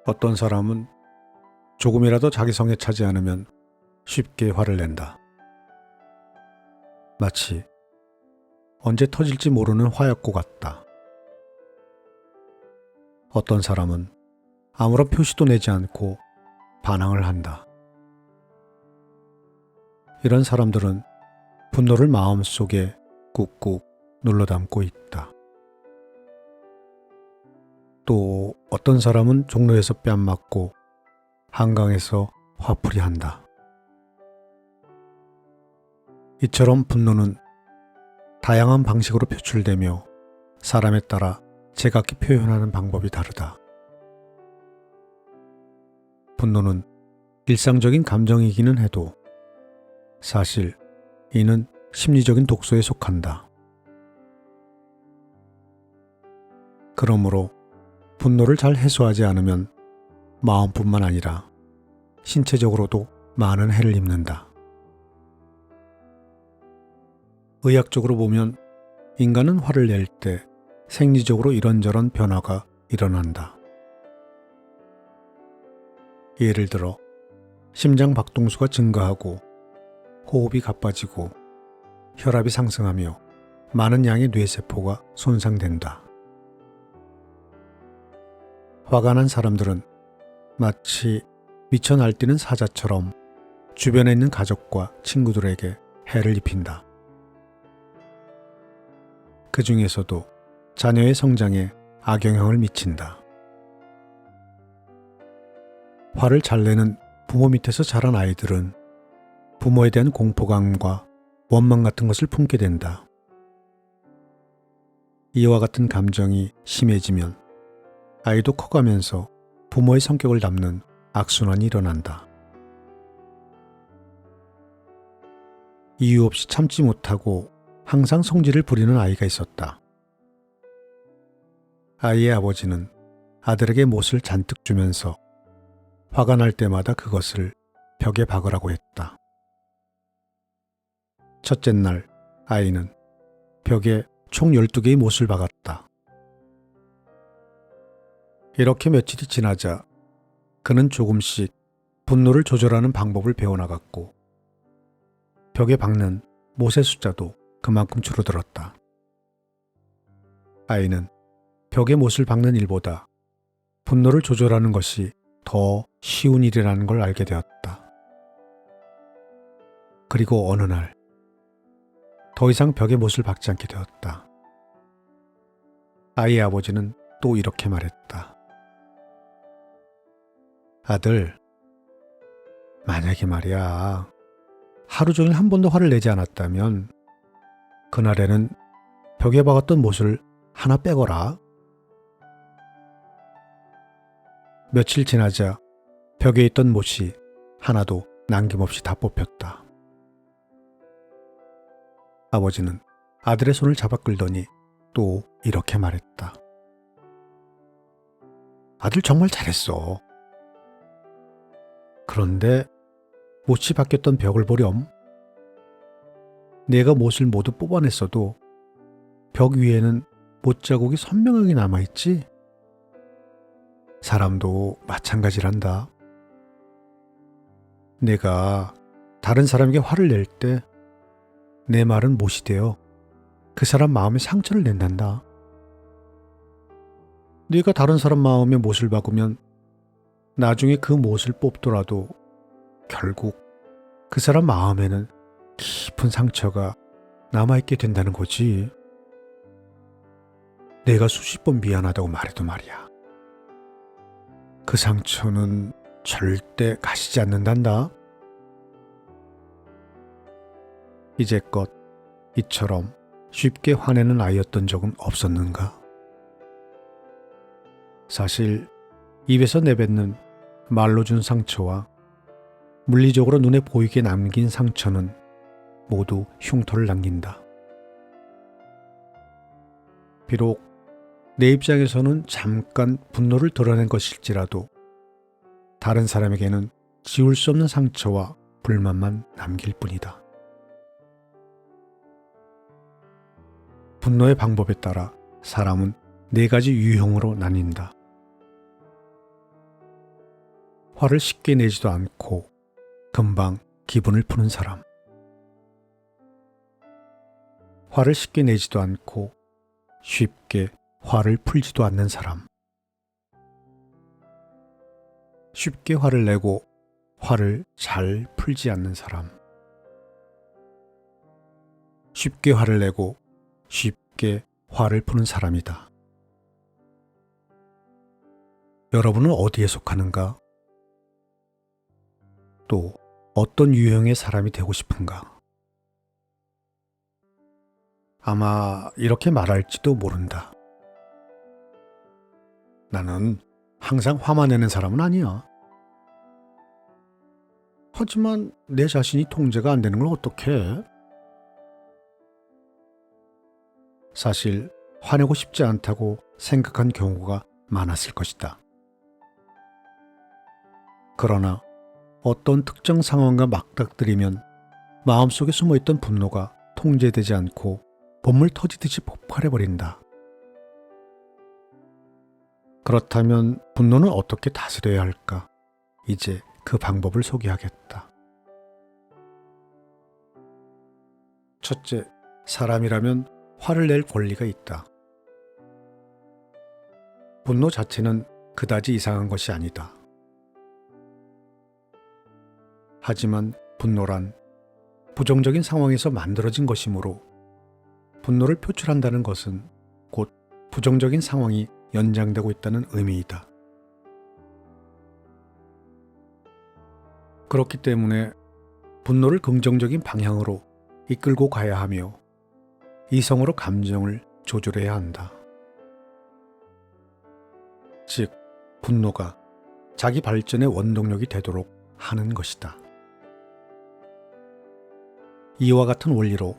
어떤 사람은 조금이라도 자기 성에 차지 않으면 쉽게 화를 낸다. 마치 언제 터질지 모르는 화약고 같다. 어떤 사람은 아무런 표시도 내지 않고 반항을 한다. 이런 사람들은 분노를 마음속에 꾹꾹 눌러 담고 있다. 또 어떤 사람은 종로에서 뺨 맞고 한강에서 화풀이 한다. 이처럼 분노는 다양한 방식으로 표출되며 사람에 따라 제각기 표현하는 방법이 다르다. 분노는 일상적인 감정이기는 해도 사실 이는 심리적인 독소에 속한다. 그러므로 분노를 잘 해소하지 않으면 마음뿐만 아니라 신체적으로도 많은 해를 입는다. 의학적으로 보면 인간은 화를 낼 때 생리적으로 이런저런 변화가 일어난다. 예를 들어 심장 박동수가 증가하고 호흡이 가빠지고 혈압이 상승하며 많은 양의 뇌세포가 손상된다. 화가 난 사람들은 마치 미쳐 날뛰는 사자처럼 주변에 있는 가족과 친구들에게 해를 입힌다. 그 중에서도 자녀의 성장에 악영향을 미친다. 화를 잘 내는 부모 밑에서 자란 아이들은 부모에 대한 공포감과 원망 같은 것을 품게 된다. 이와 같은 감정이 심해지면 아이도 커가면서 부모의 성격을 담는 악순환이 일어난다. 이유 없이 참지 못하고 항상 성질을 부리는 아이가 있었다. 아이의 아버지는 아들에게 못을 잔뜩 주면서 화가 날 때마다 그것을 벽에 박으라고 했다. 첫째 날 아이는 벽에 총 12개의 못을 박았다. 이렇게 며칠이 지나자 그는 조금씩 분노를 조절하는 방법을 배워나갔고 벽에 박는 못의 숫자도 그만큼 줄어들었다. 아이는 벽에 못을 박는 일보다 분노를 조절하는 것이 더 쉬운 일이라는 걸 알게 되었다. 그리고 어느 날 더 이상 벽에 못을 박지 않게 되었다. 아이의 아버지는 또 이렇게 말했다. 아들, 만약에 말이야, 하루 종일 한 번도 화를 내지 않았다면 그날에는 벽에 박았던 못을 하나 빼거라. 며칠 지나자 벽에 있던 못이 하나도 남김없이 다 뽑혔다. 아버지는 아들의 손을 잡아 끌더니 또 이렇게 말했다. 아들 정말 잘했어. 그런데 못이 박혔던 벽을 보렴. 내가 못을 모두 뽑아냈어도 벽 위에는 못 자국이 선명하게 남아있지? 사람도 마찬가지란다. 내가 다른 사람에게 화를 낼 때 내 말은 못이 되어 그 사람 마음에 상처를 낸단다. 네가 다른 사람 마음에 못을 박으면 나중에 그 못을 뽑더라도 결국 그 사람 마음에는 깊은 상처가 남아있게 된다는 거지. 내가 수십 번 미안하다고 말해도 말이야. 그 상처는 절대 가시지 않는단다. 이제껏 이처럼 쉽게 화내는 아이였던 적은 없었는가? 사실 입에서 내뱉는 말로 준 상처와 물리적으로 눈에 보이게 남긴 상처는 모두 흉터를 남긴다. 비록 내 입장에서는 잠깐 분노를 드러낸 것일지라도 다른 사람에게는 지울 수 없는 상처와 불만만 남길 뿐이다. 분노의 방법에 따라 사람은 4가지 유형으로 나뉜다. 화를 쉽게 내지도 않고 금방 기분을 푸는 사람. 화를 쉽게 내지도 않고 쉽게 화를 풀지도 않는 사람. 쉽게 화를 내고 화를 잘 풀지 않는 사람. 쉽게 화를 내고 쉽게 화를 푸는 사람이다. 여러분은 어디에 속하는가? 또 어떤 유형의 사람이 되고 싶은가? 아마 이렇게 말할지도 모른다. 나는 항상 화만 내는 사람은 아니야. 하지만 내 자신이 통제가 안 되는 걸 어떻게 해? 사실 화내고 싶지 않다고 생각한 경우가 많았을 것이다. 그러나 어떤 특정 상황과 맞닥뜨리면 마음속에 숨어있던 분노가 통제되지 않고 본물 터지듯이 폭발해버린다. 그렇다면 분노는 어떻게 다스려야 할까? 이제 그 방법을 소개하겠다. 첫째, 사람이라면 화를 낼 권리가 있다. 분노 자체는 그다지 이상한 것이 아니다. 하지만 분노란 부정적인 상황에서 만들어진 것이므로 분노를 표출한다는 것은 곧 부정적인 상황이 연장되고 있다는 의미이다. 그렇기 때문에 분노를 긍정적인 방향으로 이끌고 가야 하며 이성으로 감정을 조절해야 한다. 즉, 분노가 자기 발전의 원동력이 되도록 하는 것이다. 이와 같은 원리로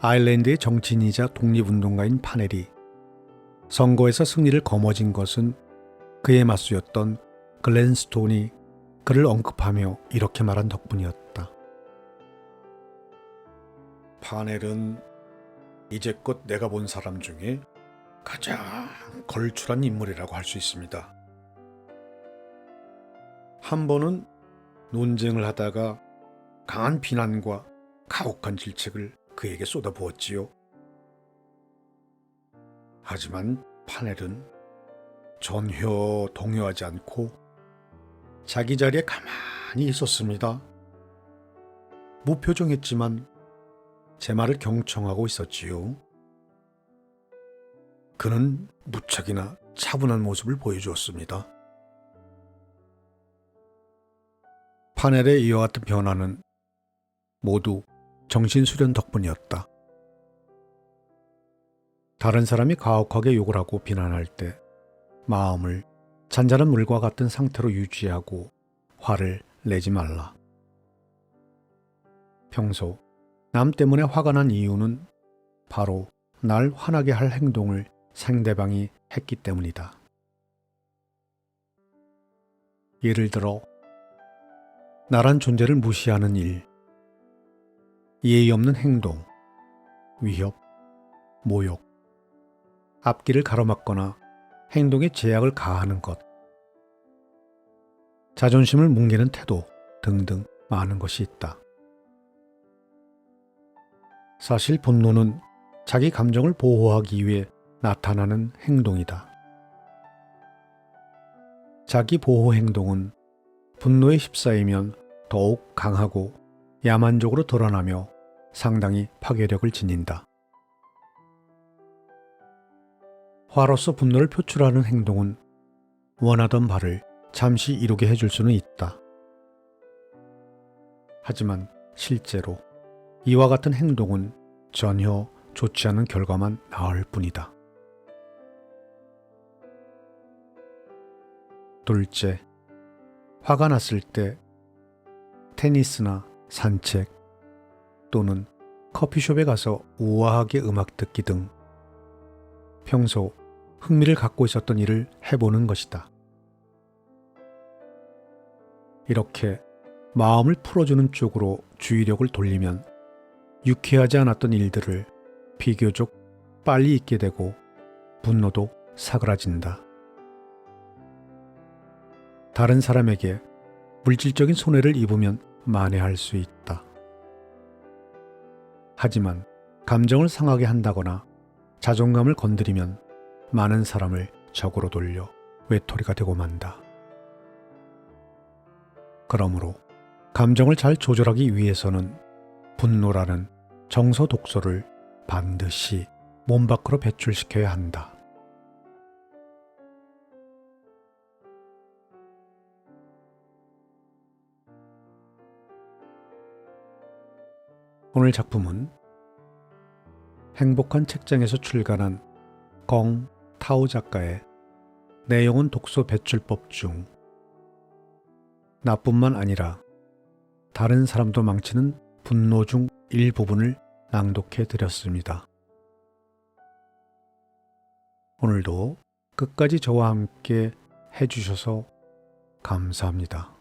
아일랜드의 정치인이자 독립운동가인 파넬이 선거에서 승리를 거머쥔 것은 그에 맞서였던 글렌스톤이 그를 언급하며 이렇게 말한 덕분이었다. 파넬은 이제껏 내가 본 사람 중에 가장 걸출한 인물이라고 할 수 있습니다. 한 번은 논쟁을 하다가 강한 비난과 가혹한 질책을 그에게 쏟아부었지요. 하지만 파넬은 전혀 동요하지 않고 자기 자리에 가만히 있었습니다. 무표정했지만 제 말을 경청하고 있었지요. 그는 무척이나 차분한 모습을 보여주었습니다. 파넬의 이와 같은 변화는 모두 정신수련 덕분이었다. 다른 사람이 가혹하게 욕을 하고 비난할 때 마음을 잔잔한 물과 같은 상태로 유지하고 화를 내지 말라. 평소 남 때문에 화가 난 이유는 바로 날 화나게 할 행동을 상대방이 했기 때문이다. 예를 들어 나란 존재를 무시하는 일, 예의 없는 행동, 위협, 모욕, 앞길을 가로막거나 행동에 제약을 가하는 것, 자존심을 뭉개는 태도 등등 많은 것이 있다. 사실 분노는 자기 감정을 보호하기 위해 나타나는 행동이다. 자기 보호 행동은 분노에 휩싸이면 더욱 강하고 야만적으로 드러나며 상당히 파괴력을 지닌다. 화로서 분노를 표출하는 행동은 원하던 바를 잠시 이루게 해줄 수는 있다. 하지만 실제로 이와 같은 행동은 전혀 좋지 않은 결과만 낳을 뿐이다. 둘째, 화가 났을 때 테니스나 산책 또는 커피숍에 가서 우아하게 음악 듣기 등 평소 흥미를 갖고 있었던 일을 해보는 것이다. 이렇게 마음을 풀어주는 쪽으로 주의력을 돌리면 유쾌하지 않았던 일들을 비교적 빨리 잊게 되고 분노도 사그라진다. 다른 사람에게 물질적인 손해를 입으면 만회할 수 있다. 하지만 감정을 상하게 한다거나 자존감을 건드리면 많은 사람을 적으로 돌려 외톨이가 되고 만다. 그러므로 감정을 잘 조절하기 위해서는 분노라는 정서 독소를 반드시 몸 밖으로 배출시켜야 한다. 오늘 작품은 행복한 책장에서 출간한 공 타오 작가의 내용은 독소 배출법 중 나뿐만 아니라 다른 사람도 망치는 분노 중 일부분을 낭독해 드렸습니다. 오늘도 끝까지 저와 함께 해주셔서 감사합니다.